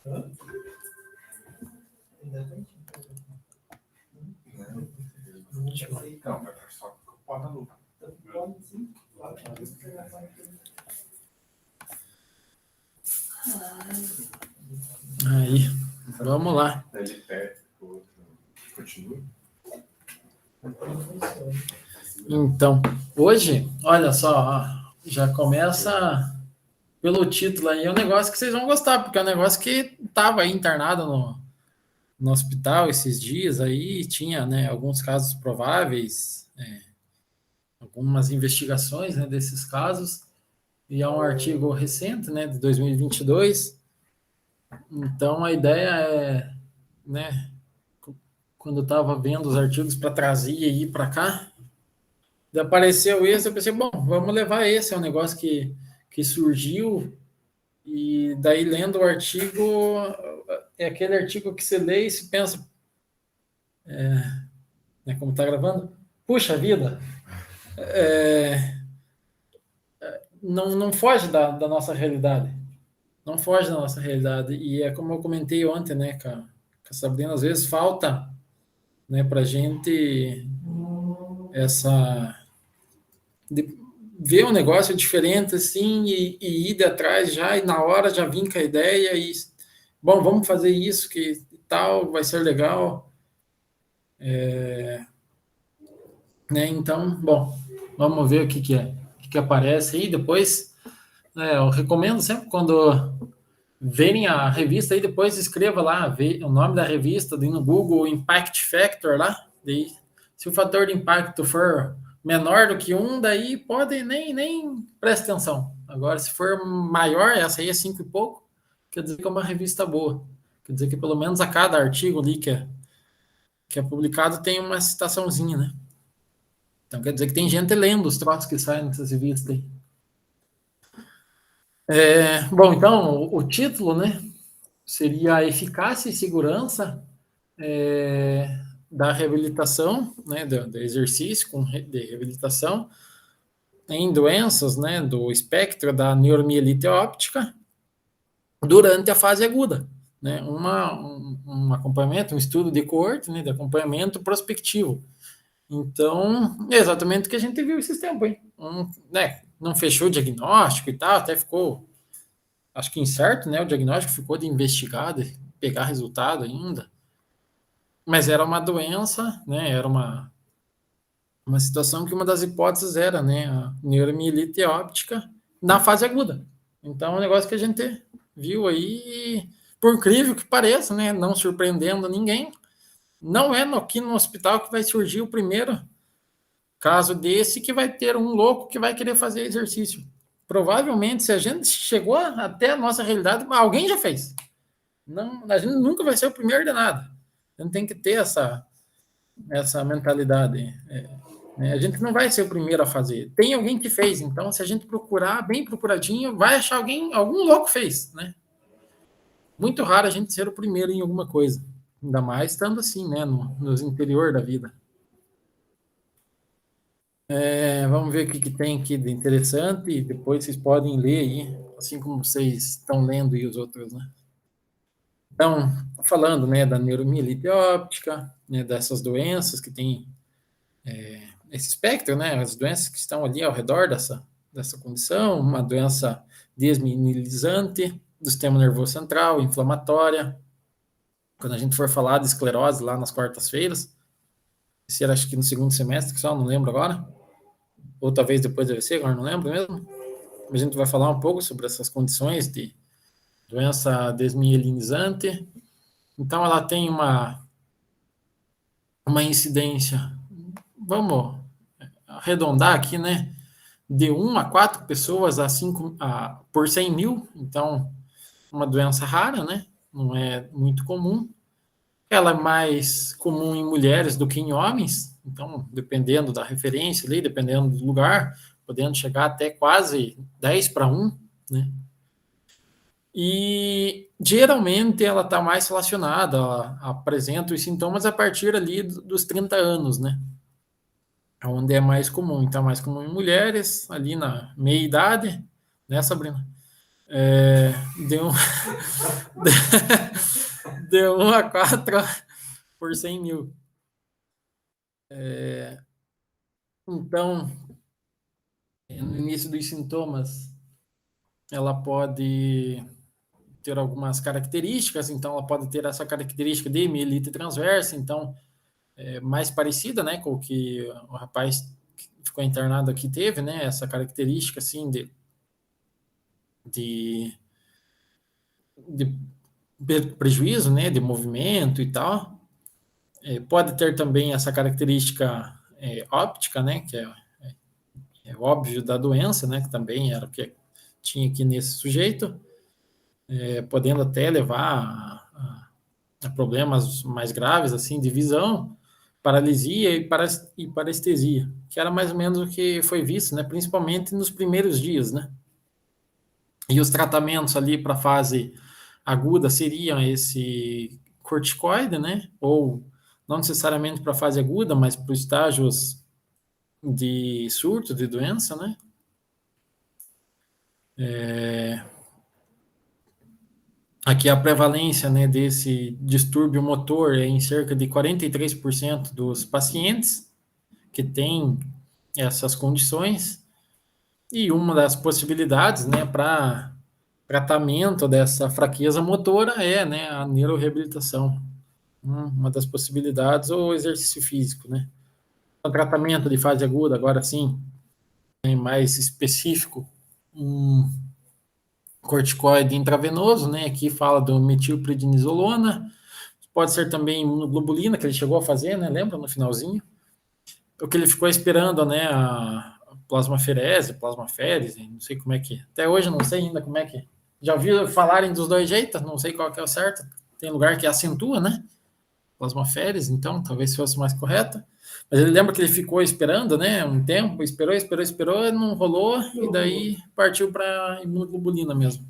Não, vai só ocupar na luta. Aí, vamos lá. Ele pega o outro. Continua. Então, hoje, olha só, ó, já começa pelo título aí, é um negócio que vocês vão gostar, porque é um negócio que estava aí internado no hospital esses dias aí, tinha, né, alguns casos prováveis, algumas investigações, né, desses casos, e é um artigo recente, né, de 2022. Então a ideia é, né, quando eu estava vendo os artigos para trazer aí para cá, apareceu esse, eu pensei, bom, vamos levar esse, é um negócio que surgiu, e daí lendo o artigo, é aquele artigo que você lê e se pensa, né, como está gravando, puxa vida, não foge da nossa realidade, não foge da nossa realidade, e é como eu comentei ontem, né, com a Sabrina, às vezes falta, né, para a gente essa... ver um negócio diferente assim e ir de atrás já e na hora já vir com a ideia e bom, vamos fazer isso que tal, vai ser legal, né? Então, bom, vamos ver o que é, o que aparece aí depois. Eu recomendo sempre quando verem a revista aí, depois escreva lá o nome da revista, no Google Impact Factor lá, daí, se o fator de impacto for menor do que 1, daí pode nem preste atenção. Agora, se for maior, essa aí é 5 e pouco, quer dizer que é uma revista boa. Quer dizer que pelo menos a cada artigo ali que é publicado tem uma citaçãozinha, né? Então quer dizer que tem gente lendo os troços que saem nessas revistas aí. Bom, então, o título, né, seria a eficácia e segurança da reabilitação, né, do exercício de reabilitação em doenças, né, do espectro da neuromielite óptica durante a fase aguda, né, um acompanhamento, um estudo de coorte, né, de acompanhamento prospectivo. Então, é exatamente o que a gente viu esses tempos, hein? Né, não fechou o diagnóstico e tal, até ficou, acho que incerto, né, o diagnóstico ficou de investigar, de pegar resultado ainda, mas era uma doença, né, era uma situação que uma das hipóteses era, né, a neuromielite óptica na fase aguda. Então, é um negócio que a gente viu aí, por incrível que pareça, né, não surpreendendo ninguém, não é aqui no hospital que vai surgir o primeiro caso desse que vai ter um louco que vai querer fazer exercício. Provavelmente, se a gente chegou até a nossa realidade, alguém já fez. Não, a gente nunca vai ser o primeiro de nada. A gente tem que ter essa mentalidade. Né? A gente não vai ser o primeiro a fazer. Tem alguém que fez, então se a gente procurar bem procuradinho, vai achar algum louco fez, né? Muito raro a gente ser o primeiro em alguma coisa, ainda mais estando assim, né, nos interior da vida. Vamos ver o que tem aqui de interessante e depois vocês podem ler aí, assim como vocês estão lendo e os outros, né? Então, falando, né, da neuromielite óptica, né, dessas doenças que tem esse espectro, né, as doenças que estão ali ao redor dessa condição, uma doença desmineralizante do sistema nervoso central, inflamatória. Quando a gente for falar de esclerose lá nas quartas-feiras, esse era acho que no segundo semestre, que só não lembro agora, ou talvez depois deve ser, agora não lembro mesmo. A gente vai falar um pouco sobre essas condições de doença desmielinizante. Então, ela tem uma incidência, vamos arredondar aqui, né, de 1 a 4 pessoas por 100 mil. Então, uma doença rara, né, não é muito comum. Ela é mais comum em mulheres do que em homens, então, dependendo da referência ali, dependendo do lugar, podendo chegar até quase 10 para 1, né? E geralmente ela está mais relacionada, ela apresenta os sintomas a partir ali dos 30 anos, né? Onde é mais comum. Então, mais comum em mulheres, ali na meia-idade, né, Sabrina? É, deu, deu 1 a 4 por 100 mil. Então, no início dos sintomas, ela pode ter algumas características, então ela pode ter essa característica de mielite transversa, então mais parecida, né, com o que o rapaz que ficou internado aqui teve, né, essa característica assim de, de prejuízo, né, de movimento e tal. Pode ter também essa característica óptica, né, que é óbvio da doença, né, que também era o que tinha aqui nesse sujeito, podendo até levar a problemas mais graves, assim, de visão, paralisia e parestesia, que era mais ou menos o que foi visto, né, principalmente nos primeiros dias, né. E os tratamentos ali para a fase aguda seriam esse corticoide, né, ou não necessariamente para a fase aguda, mas para os estágios de surto de doença, né. Aqui a prevalência, né, desse distúrbio motor é em cerca de 43% dos pacientes que têm essas condições, e uma das possibilidades, né, para tratamento dessa fraqueza motora é, né, a neuroreabilitação. Uma das possibilidades, ou o exercício físico, né. O tratamento de fase aguda, agora sim, é mais específico, um corticoide intravenoso, né, aqui fala do metilprednisolona, pode ser também imunoglobulina, que ele chegou a fazer, né, lembra, no finalzinho? O que ele ficou esperando, né, a plasmaférese, não sei como é que, até hoje eu não sei ainda como é que, já ouvi falarem dos dois jeitos, não sei qual que é o certo, tem lugar que acentua, né, plasmaférese, então talvez fosse mais correta, mas ele lembra que ele ficou esperando, né, um tempo, esperou, não rolou, e daí partiu para imunoglobulina mesmo.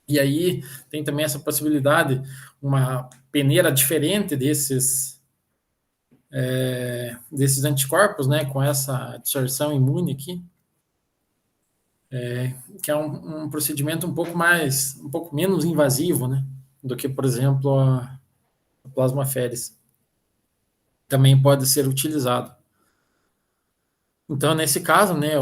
E aí tem também essa possibilidade, uma peneira diferente desses anticorpos, né, com essa absorção imune aqui, que é um procedimento um pouco menos invasivo, né, do que, por exemplo, a plasmaférese. Também pode ser utilizado. Então, nesse caso, né,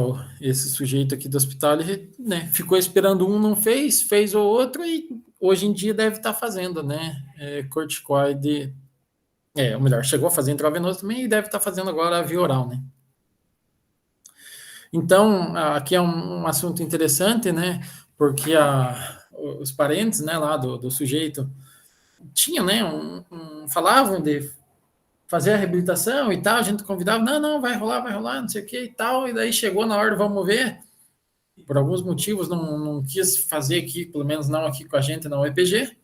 esse sujeito aqui do hospital, ele, né, ficou esperando um, não fez o outro, e hoje em dia deve estar fazendo, né, corticoide, ou melhor, chegou a fazer intravenoso também e deve estar fazendo agora a via oral, né. Então, aqui é um assunto interessante, né, porque os parentes, né, lá do sujeito tinham, né, falavam de fazer a reabilitação e tal, a gente convidava, não, vai rolar, não sei o que e tal, e daí chegou na hora, vamos ver, por alguns motivos não quis fazer aqui, pelo menos não aqui com a gente na UEPG,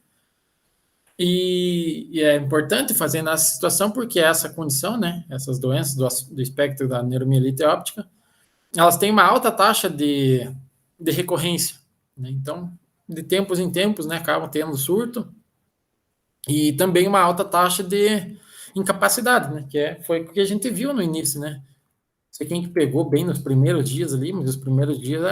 e é importante fazer nessa situação porque essa condição, né, essas doenças do espectro da neuromielite óptica, elas têm uma alta taxa de recorrência, né, então, de tempos em tempos, né, acabam tendo surto, e também uma alta taxa de incapacidade, né, foi o que a gente viu no início, né, sei quem que pegou bem nos primeiros dias ali, mas os primeiros dias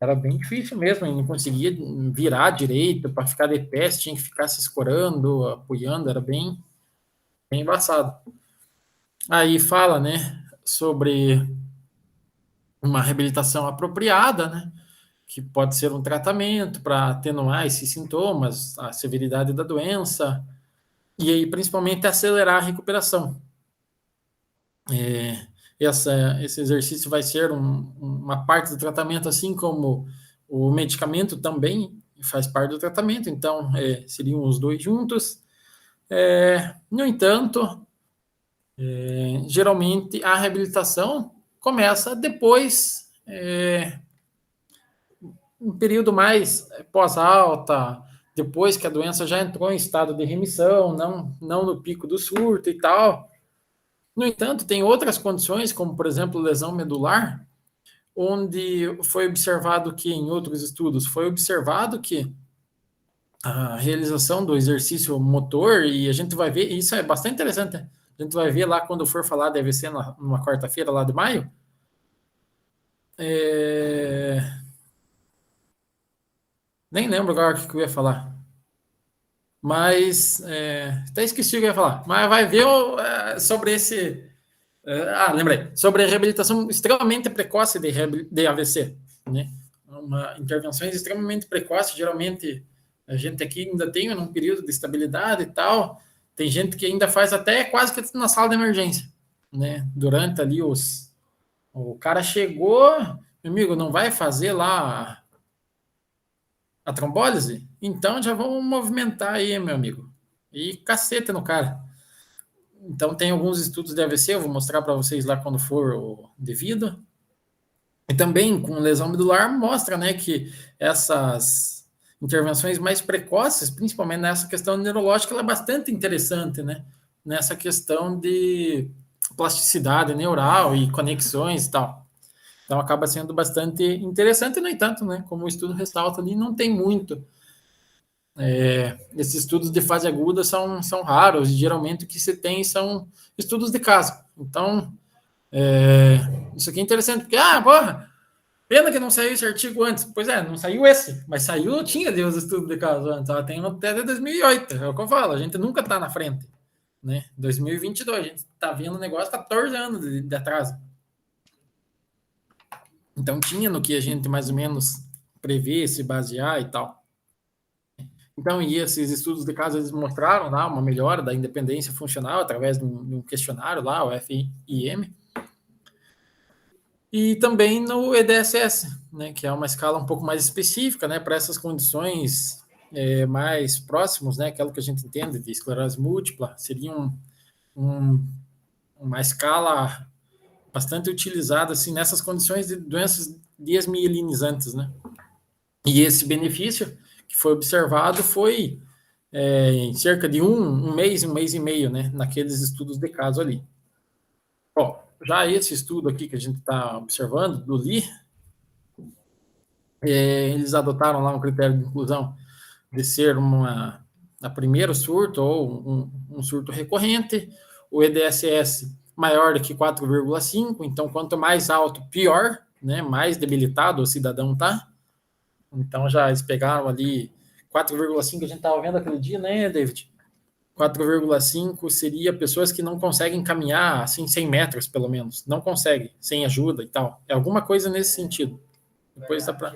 era bem difícil mesmo, não conseguia virar direito, para ficar de pé, tinha que ficar se escorando, apoiando, era bem embaçado. Aí fala, né, sobre uma reabilitação apropriada, né, que pode ser um tratamento para atenuar esses sintomas, a severidade da doença, e aí principalmente acelerar a recuperação. Esse exercício vai ser uma parte do tratamento, assim como o medicamento também faz parte do tratamento, então seriam os dois juntos. No entanto, geralmente a reabilitação começa depois, um período mais pós-alta, depois que a doença já entrou em estado de remissão, não no pico do surto e tal. No entanto, tem outras condições, como por exemplo lesão medular, onde foi observado que, em outros estudos, foi observado que a realização do exercício motor, e a gente vai ver, isso é bastante interessante, né? A gente vai ver lá quando for falar, deve ser numa quarta-feira lá de maio, Nem lembro agora o que eu ia falar. Mas até esqueci o que eu ia falar. Mas vai ver sobre esse. Lembrei. Sobre a reabilitação extremamente precoce de AVC, né? Intervenções extremamente precoces, geralmente a gente aqui ainda tem um período de estabilidade e tal. Tem gente que ainda faz até quase que na sala de emergência, né? Durante ali o cara chegou, meu amigo, não vai fazer lá a trombólise? Então já vamos movimentar aí, meu amigo. E caceta no cara. Então tem alguns estudos de AVC, eu vou mostrar para vocês lá quando for o devido. E também com lesão medular mostra, né, que essas intervenções mais precoces, principalmente nessa questão neurológica, ela é bastante interessante, né? Nessa questão de plasticidade neural e conexões e tal. Então acaba sendo bastante interessante, no entanto, né, como o estudo ressalta ali, não tem muito. Esses estudos de fase aguda são raros, e geralmente o que se tem são estudos de caso. Então, isso aqui é interessante, porque, porra, pena que não saiu esse artigo antes. Pois é, não saiu esse, mas saiu, tinha de os estudos de caso antes. Ela tem até de 2008, é o que eu falo, a gente nunca está na frente. Né? 2022, a gente está vendo o negócio 14 anos de atraso. Então tinha no que a gente mais ou menos prever, se basear e tal. Então, e esses estudos de caso, eles mostraram lá uma melhora da independência funcional através de um questionário lá, o FIM, e também no EDSS, né, que é uma escala um pouco mais específica, né, para essas condições mais próximos, né, aquilo que a gente entende de esclerose múltipla, seria uma escala bastante utilizada assim nessas condições de doenças desmielinizantes, né? E esse benefício que foi observado foi em cerca de um mês e meio, né, naqueles estudos de caso ali. Bom, já esse estudo aqui que a gente está observando, do Lee, eles adotaram lá um critério de inclusão de ser a primeiro surto ou um surto recorrente, o EDSS maior do que 4,5, então quanto mais alto, pior, né, mais debilitado o cidadão tá. Então já eles pegaram ali 4,5 a gente estava vendo aquele dia, né, David? 4,5 seria pessoas que não conseguem caminhar assim 100 metros, pelo menos. Não conseguem, sem ajuda e tal. É alguma coisa nesse sentido. Depois dá para...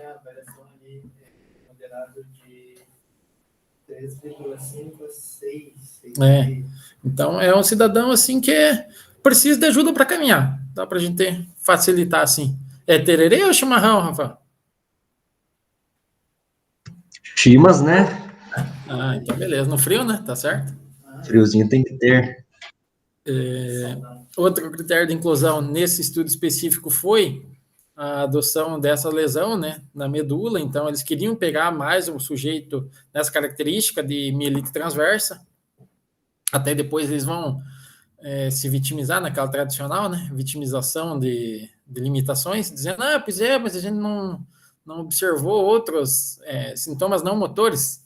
3,5 a 6. Então é um cidadão assim que precisa de ajuda para caminhar. Dá para a gente facilitar assim. É tererê ou chimarrão, Rafa? Chimas, né? Então beleza. No frio, né? Tá certo? Friozinho tem que ter. Outro critério de inclusão nesse estudo específico foi a adoção dessa lesão, né, na medula. Então eles queriam pegar mais o sujeito nessa característica de mielite transversa. Até depois eles vão se vitimizar naquela tradicional, né, vitimização de limitações, dizendo, pois mas a gente não observou outros sintomas não motores.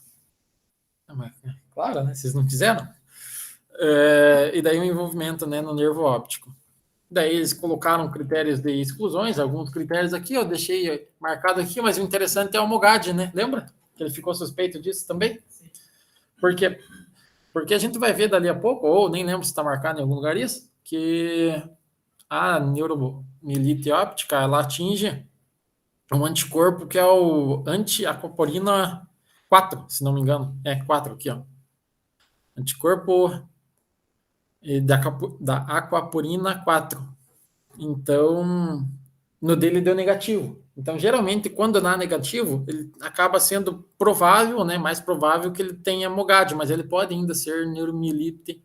Mas, claro, né, vocês não quiseram. E daí o envolvimento, né, no nervo óptico. Daí eles colocaram critérios de exclusões, alguns critérios aqui, eu deixei marcado aqui, mas o interessante é o Mogad, né? Lembra? Que ele ficou suspeito disso também? Sim. Porque a gente vai ver dali a pouco, ou nem lembro se está marcado em algum lugar isso, que a neuromielite óptica, ela atinge um anticorpo que é o anti-aquaporina 4, se não me engano. 4 aqui, ó. Anticorpo da aquaporina 4. Então, no dele deu negativo. Então, geralmente, quando dá negativo, ele acaba sendo provável, né, mais provável que ele tenha Mogad, mas ele pode ainda ser neuromielite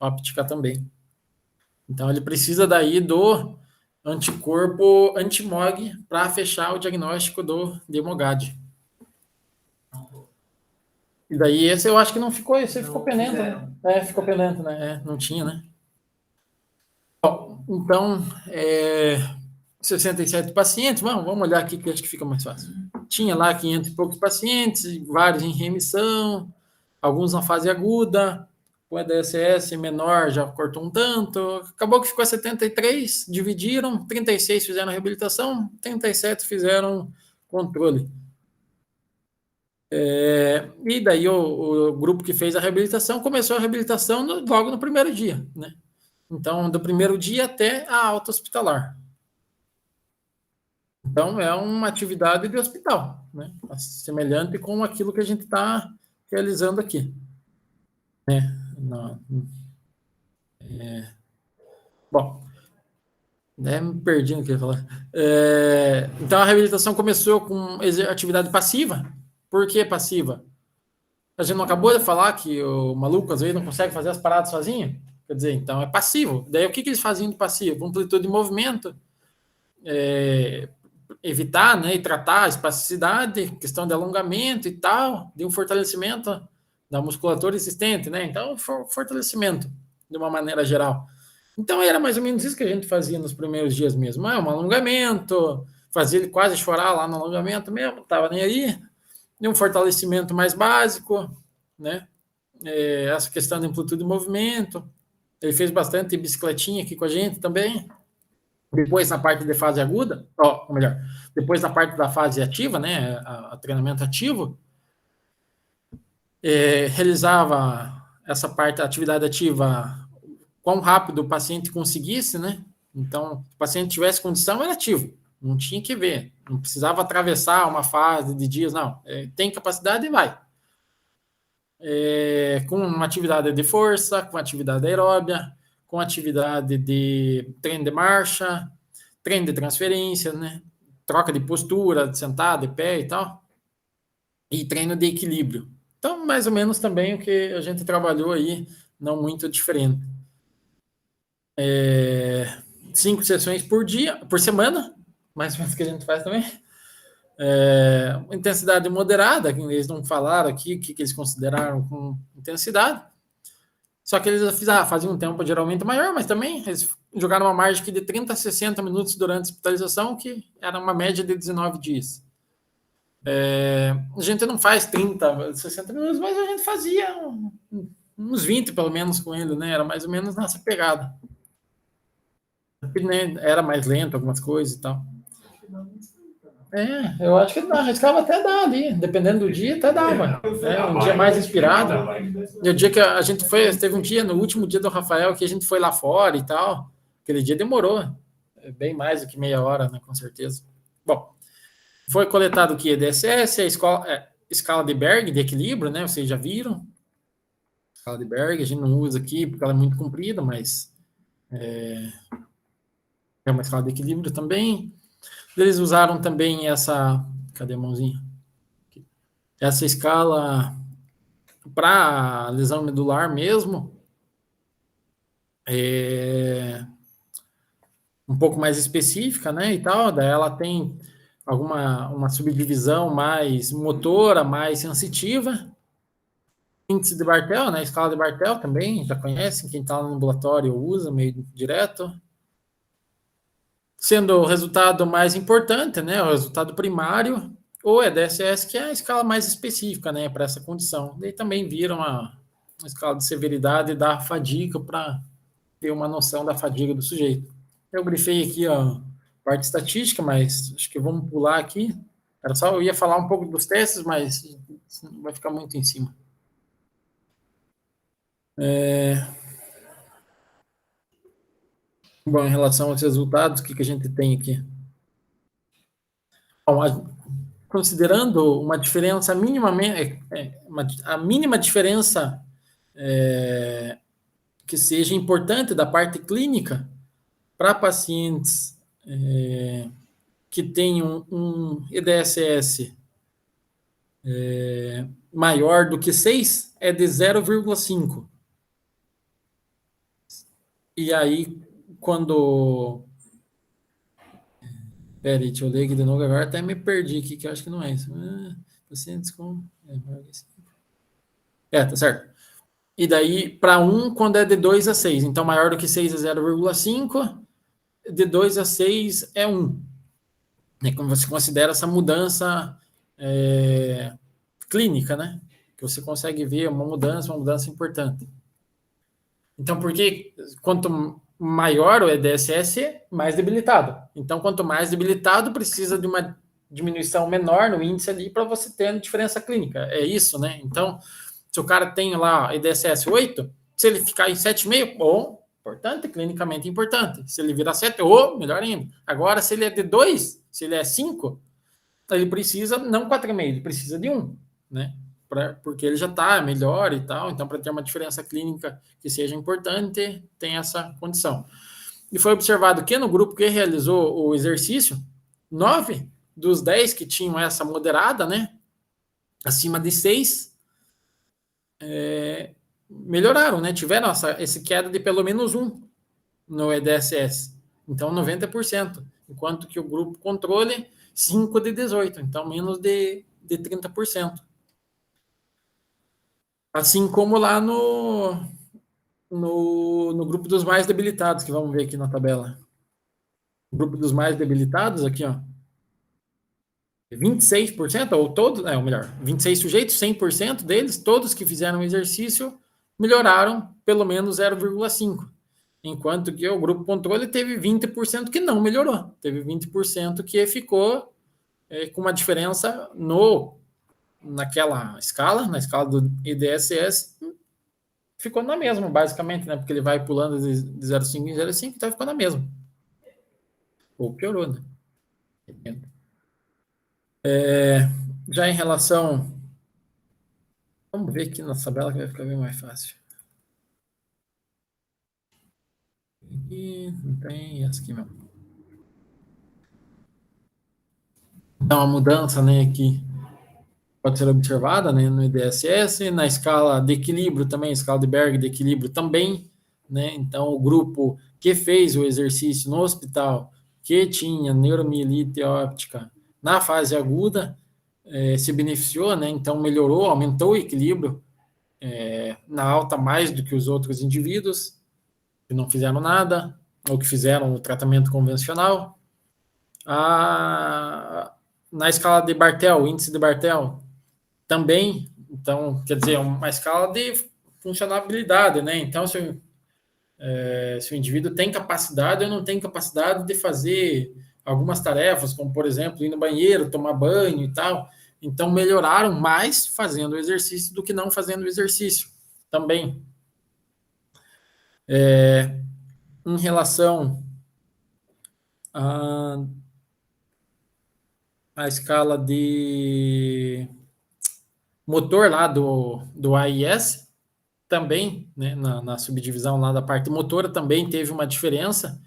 óptica também. Então, ele precisa daí do anticorpo anti-MOG para fechar o diagnóstico de Mogad. E daí esse eu acho que não ficou, esse ficou penento, né? Ficou penento, né? Não tinha, né? Bom, então, 67 pacientes, vamos olhar aqui que acho que fica mais fácil. Tinha lá 500 e poucos pacientes, vários em remissão, alguns na fase aguda, o EDSS menor já cortou um tanto, acabou que ficou 73, dividiram, 36 fizeram reabilitação, 37 fizeram controle. E daí o grupo que fez a reabilitação começou a reabilitação logo no primeiro dia, né? Então, do primeiro dia até a alta hospitalar. Então, é uma atividade de hospital, né? Semelhante com aquilo que a gente está realizando aqui. Na- Bom, né, me perdi no que eu ia falar. Então, a reabilitação começou com atividade passiva. Por que passiva? A gente não acabou de falar que o maluco, às vezes, não consegue fazer as paradas sozinho? Quer dizer, então é passivo. Daí, o que eles faziam de passivo? Amplitude de movimento, evitar, né, e tratar a espasticidade, questão de alongamento e tal, de um fortalecimento da musculatura existente, né? Então, fortalecimento, de uma maneira geral. Então, era mais ou menos isso que a gente fazia nos primeiros dias mesmo. Um alongamento, fazia ele quase chorar lá no alongamento mesmo, não estava nem aí. E um fortalecimento mais básico, né? Essa questão de amplitude de movimento. Ele fez bastante bicicletinha aqui com a gente também. Depois, na parte de fase aguda, ou melhor, depois na parte da fase ativa, né? A treinamento ativo, realizava essa parte, a atividade ativa, quão rápido o paciente conseguisse, né? Então, se o paciente tivesse condição, era ativo. Não tinha que ver. Não precisava atravessar uma fase de dias, não. Tem capacidade e vai. Com uma atividade de força, com atividade aeróbia, com atividade de treino de marcha, treino de transferência, né? Troca de postura, de sentar, de pé e tal. E treino de equilíbrio. Então, mais ou menos também o que a gente trabalhou aí, não muito diferente. 5 sessões por dia, por semana, mais ou menos que a gente faz também. Intensidade moderada, que eles não falaram aqui o que eles consideraram com intensidade. Só que eles faziam um tempo geralmente maior, mas também eles jogaram uma margem de 30 a 60 minutos durante a hospitalização, que era uma média de 19 dias. A gente não faz 30, 60 minutos, mas a gente fazia uns 20 pelo menos com ele, né? Era mais ou menos nessa pegada. Era mais lento algumas coisas e tal. Eu acho que arriscava até dar ali, dependendo do dia, até dava. Um dia mais inspirado. E o dia que a gente foi, teve um dia, no último dia do Rafael, que a gente foi lá fora e tal. Aquele dia demorou, bem mais do que meia hora, né, com certeza. Bom, foi coletado o que? EDSS, a escala de Berg, de equilíbrio, né? Vocês já viram. Escala de Berg, a gente não usa aqui porque ela é muito comprida, mas é uma escala de equilíbrio também. Eles usaram também essa... Cadê a mãozinha? Essa escala para lesão medular mesmo. Um pouco mais específica, né, e tal. Daí ela tem uma subdivisão mais motora, mais sensitiva. Índice de Bartel, né, escala de Bartel também, já conhecem, quem está no ambulatório usa meio direto. Sendo o resultado mais importante, né, o resultado primário, ou EDSS, que é a escala mais específica, né, para essa condição. Daí também viram a escala de severidade da fadiga para ter uma noção da fadiga do sujeito. Eu grifei aqui a parte estatística, mas acho que vamos pular aqui. Era só, eu ia falar um pouco dos testes, mas vai ficar muito em cima. Bom, em relação aos resultados, o que a gente tem aqui? Bom, considerando uma diferença minimamente, a mínima diferença que seja importante da parte clínica para pacientes que tenham um EDSS maior do que 6 é de 0,5. E aí, quando... Peraí, deixa eu ler aqui de novo, agora até me perdi aqui, que eu acho que não é isso. Pacientes com... tá certo. E daí, para 1, quando é de 2 a 6. Então, maior do que 6 é 0,5, de 2 a 6 é 1. Como você considera essa mudança clínica, né? Que você consegue ver uma mudança importante. Então, porque quanto maior o EDSS, mais debilitado. Então, quanto mais debilitado, precisa de uma diminuição menor no índice ali para você ter diferença clínica. É isso, né? Então, se o cara tem lá IDSS 8, se ele ficar em 7,5, bom, importante, clinicamente importante. Se ele virar 7, melhor ainda. Agora, se ele é de 2, se ele é 5, ele precisa, não 4,5, ele precisa de 1, né? Porque ele já está melhor e tal, então para ter uma diferença clínica que seja importante, tem essa condição. E foi observado que no grupo que realizou o exercício, 9 dos 10 que tinham essa moderada, né, acima de 6, melhoraram, né, tiveram essa queda de pelo menos 1 no EDSS, então 90%, enquanto que o grupo controle, 5 de 18, então menos de 30%. Assim como lá no grupo dos mais debilitados, que vamos ver aqui na tabela. O grupo dos mais debilitados, aqui, ó, 26%, ou todos, ou melhor, 26 sujeitos, 100% deles, todos que fizeram o exercício, melhoraram pelo menos 0,5%. Enquanto que o grupo controle teve 20% que não melhorou. Teve 20% que ficou com uma diferença naquela escala, na escala do IDSS, ficou na mesma, basicamente, né? Porque ele vai pulando de 0,5 em 0,5, então ficou na mesma. Ou piorou, né? Já em relação... Vamos ver aqui na tabela que vai ficar bem mais fácil. E não tem essa aqui mesmo. Então, a mudança, né, aqui pode ser observada, né, no IDSS, na escala de equilíbrio também, escala de Berg de equilíbrio também, né, então o grupo que fez o exercício no hospital, que tinha neuromielite óptica na fase aguda, se beneficiou, né, então melhorou, aumentou o equilíbrio na alta mais do que os outros indivíduos que não fizeram nada, ou que fizeram o tratamento convencional. Na escala de Bartel, índice de Bartel, também, então, quer dizer, uma escala de funcionabilidade, né? Então, se o indivíduo tem capacidade ou não tem capacidade de fazer algumas tarefas, como, por exemplo, ir no banheiro, tomar banho e tal. Então, melhoraram mais fazendo o exercício do que não fazendo o exercício também. Em relação à escala de motor lá do AIS, também, né, na subdivisão lá da parte motora, também teve uma diferença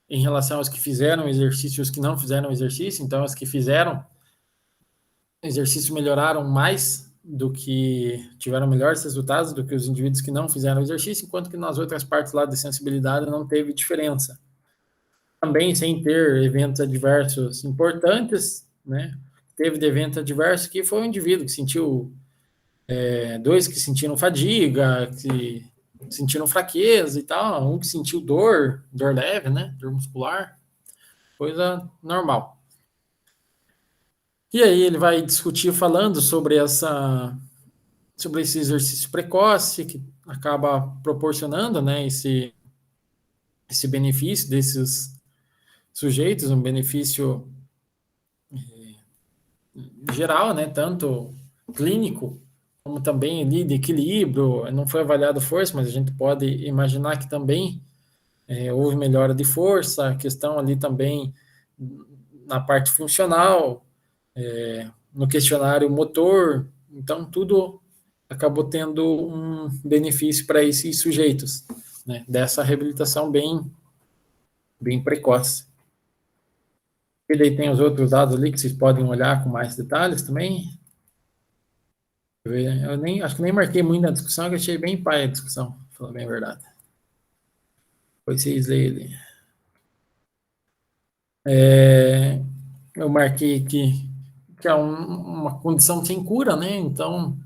em relação aos que fizeram exercício e os que não fizeram exercício. Então, os que fizeram exercício melhoraram mais do que tiveram melhores resultados do que os indivíduos que não fizeram exercício, enquanto que nas outras partes lá de sensibilidade não teve diferença. Também sem ter eventos adversos importantes, né? Teve de evento adverso que foi um indivíduo que sentiu, 2 que sentiram fadiga, que sentiram fraqueza e tal, um que sentiu dor leve, né? Dor muscular, coisa normal. E aí ele vai discutir falando sobre esse exercício precoce que acaba proporcionando, né, esse benefício desses sujeitos, um benefício geral, né, tanto clínico como também ali de equilíbrio. Não foi avaliado força, mas a gente pode imaginar que também houve melhora de força, a questão ali também na parte funcional, no questionário motor. Então, tudo acabou tendo um benefício para esses sujeitos, né, dessa reabilitação bem precoce. E daí tem os outros dados ali que vocês podem olhar com mais detalhes também. Eu acho que nem marquei muito na discussão, que eu achei bem pai a discussão, falando bem a verdade. Depois vocês leem ali. Eu marquei aqui que é uma condição sem cura, né? Então,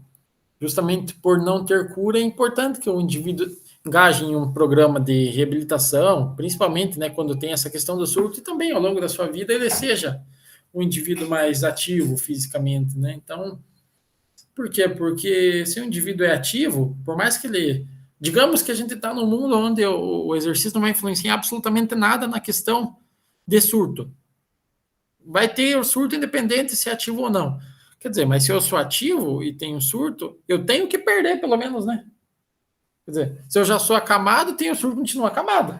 justamente por não ter cura, é importante que o indivíduo engaje em um programa de reabilitação, principalmente, né, quando tem essa questão do surto, e também ao longo da sua vida ele seja um indivíduo mais ativo fisicamente, né? Então, por quê? Porque se o indivíduo é ativo, por mais que ele... Digamos que a gente está num mundo onde o exercício não vai influenciar absolutamente nada na questão de surto. vai ter o surto independente se é ativo ou não. Quer dizer, mas se eu sou ativo e tenho surto, eu tenho que perder pelo menos, né? Quer dizer, se eu já sou acamado, tenho surto, continua acamado.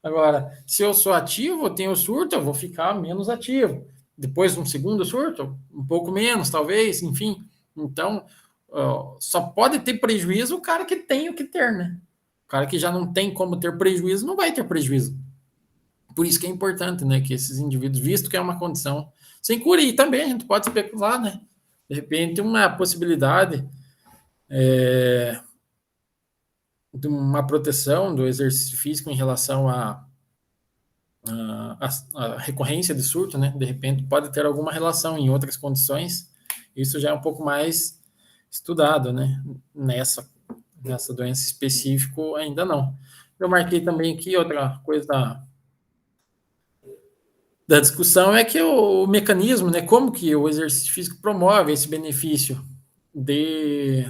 Agora, se eu sou ativo, tenho surto, eu vou ficar menos ativo. Depois de um segundo surto, um pouco menos, talvez, enfim. Então, só pode ter prejuízo o cara que tem o que ter, né? O cara que já não tem como ter prejuízo, não vai ter prejuízo. Por isso que é importante, né, que esses indivíduos, visto que é uma condição sem cura, e também a gente pode especular, né? De repente, uma possibilidade de uma proteção do exercício físico em relação a recorrência de surto, né? De repente pode ter alguma relação em outras condições. Isso já é um pouco mais estudado, né? Nessa doença específica ainda não. Eu marquei também aqui outra coisa da discussão é que o mecanismo, né? Como que o exercício físico promove esse benefício de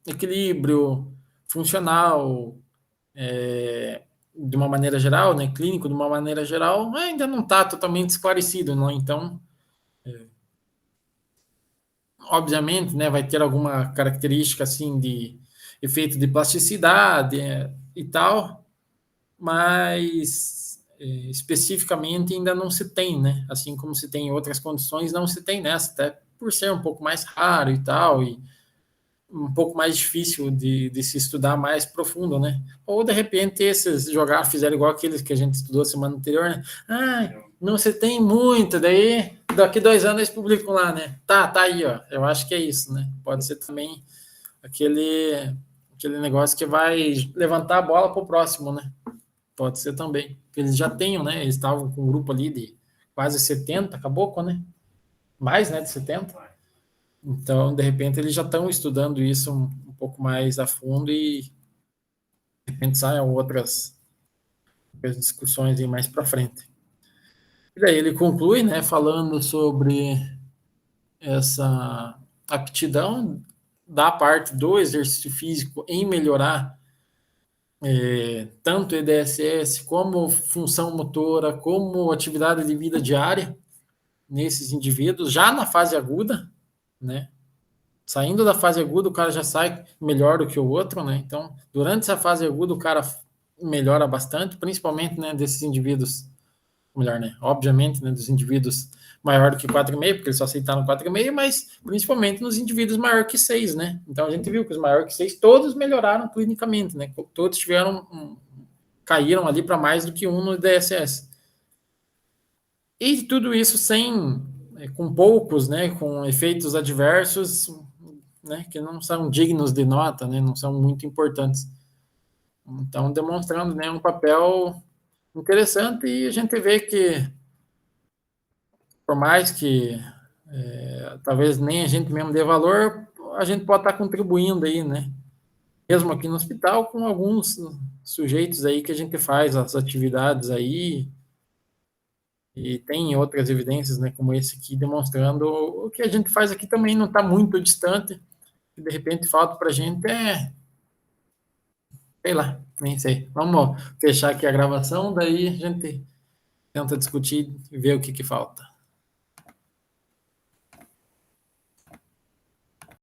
equilíbrio funcional, de uma maneira geral, né, clínico de uma maneira geral, ainda não está totalmente esclarecido, não? Então, obviamente, né, vai ter alguma característica assim de efeito de plasticidade e tal, mas especificamente ainda não se tem, né? Assim como se tem em outras condições, não se tem nessa, até por ser um pouco mais raro e tal, e um pouco mais difícil de se estudar mais profundo, né? Ou, de repente, esses fizeram igual aqueles que a gente estudou semana anterior, né? Não se tem muito, daí daqui 2 anos eles publicam lá, né? Tá aí, ó. Eu acho que é isso, né? Pode ser também aquele negócio que vai levantar a bola para o próximo, né? Pode ser também. Eles já tenham, né? Eles estavam com um grupo ali de quase 70, acabou com, né? Mais, né? De 70. Então, de repente, eles já estão estudando isso um pouco mais a fundo e, de repente, saem outras discussões aí mais para frente. E daí ele conclui, né, falando sobre essa aptidão da parte do exercício físico em melhorar tanto EDSS como função motora, como atividade de vida diária nesses indivíduos, já na fase aguda, né? Saindo da fase aguda, o cara já sai melhor do que o outro, né? Então, durante essa fase aguda, o cara melhora bastante, principalmente, né, desses indivíduos, melhor, né? Obviamente, né, dos indivíduos maior do que 4,5, porque eles só aceitaram 4,5, mas principalmente nos indivíduos maior que 6, né? Então, a gente viu que os maior que 6, todos melhoraram clinicamente, né? Todos caíram ali para mais do que 1 no DSS. E tudo isso com poucos, né, com efeitos adversos, né, que não são dignos de nota, né, não são muito importantes. Então, demonstrando, né, um papel interessante, e a gente vê que, por mais que talvez nem a gente mesmo dê valor, a gente pode estar contribuindo aí, né, mesmo aqui no hospital, com alguns sujeitos aí que a gente faz as atividades aí, e tem outras evidências, né, como esse aqui, demonstrando o que a gente faz aqui também não está muito distante, e de repente falta para a gente sei lá, nem sei. Vamos fechar aqui a gravação, daí a gente tenta discutir e ver o que falta.